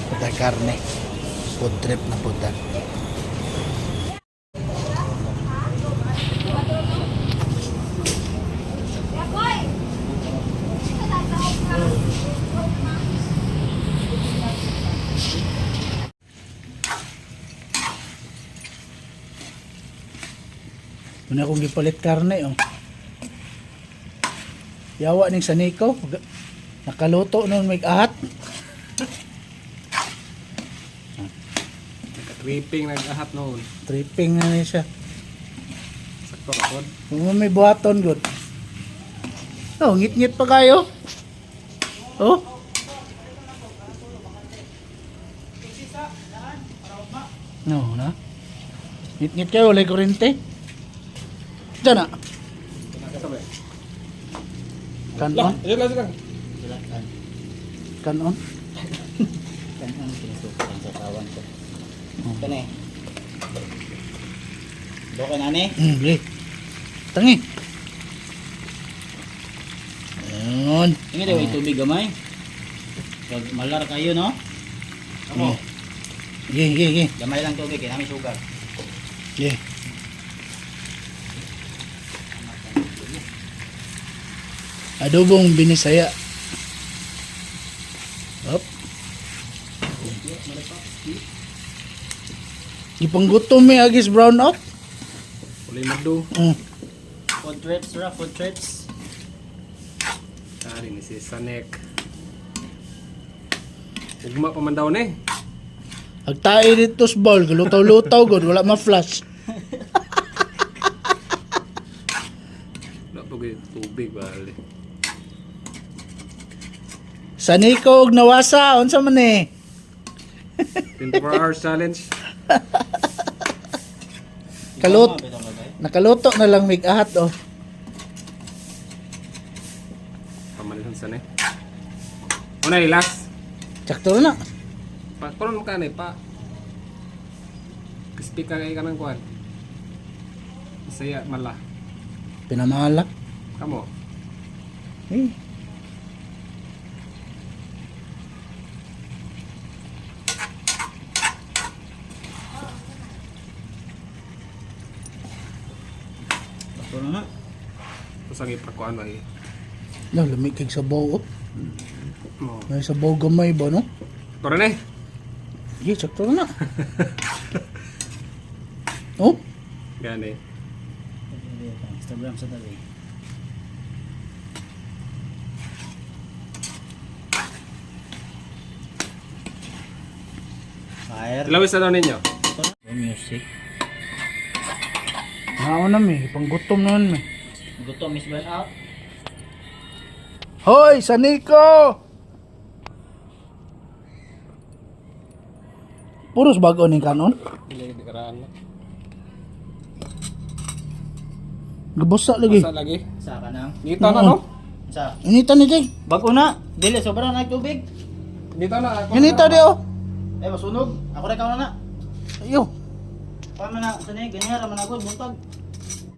Puta karne. Food trip na puta. Muna akong gipalit karne oh. Yawa ning saniko. Nakaluto noon may ahat. Tripping nag-ahat noon. Tripping na niya siya. Sakto ka pod. Kung may buhaton good. Oh, ngit-ngit pa kayo. Oh. No, na. Ngit-ngit kayo, walay kurente. Diyan na. Kanon? Lang. Kanon? Kanon pinasukan sa tawan ko. Kani. Doka na ni. Okay. Tangi. Ayun. Ingat daw tubig gamay. Pag malar kayo no. Amo. Ge. Gamay lang tubig kay nami sugar. Ge. Adobong binisaya. Up. Gipanggutom may agis brown up. Ulay magdo. Food trips ra, food trips. Ari ni si Sanek. Ugma pa man daw ni. Agtae dito sa bowl, lutaw-lutaw god, wala ma-flash. Wala pa gid tubig bali. Sa Nico og nawasa, unsa man eh? 24 hours challenge. Kalut. Nakaluto na lang mig ahat oh. Pamalisan sa ni. Una last. Sakto na. Pa kuno ka ni pa. Crispy ka kay kanang kuan. Saya mala. Pinamala. Kamo. Eh. Ito na. Usang ipakuan ba eh. No, lamig kay sabaw oh. Mo. May sabaw gamay ba no? Tara ni. Gi sakto na. Oh, Gani. Instagram sa tabi. Fire. Lawis na daw ninyo. Music. naon na mi, panggutom naman mi. Gutom is burn out. Hoy, sa Nico! Puros bago ning kanon. Dili di karaan na. Gabusa lagi. Sa lagi. Sa kanang. Dito na no. Sa. Inita ni Jay. Bago na. Dili sobrang na tubig. Dito na ako. Inita di oh. Masunog. Ako rin ka na. Ayo. Paano na? Saan ganyan raman ako buntag.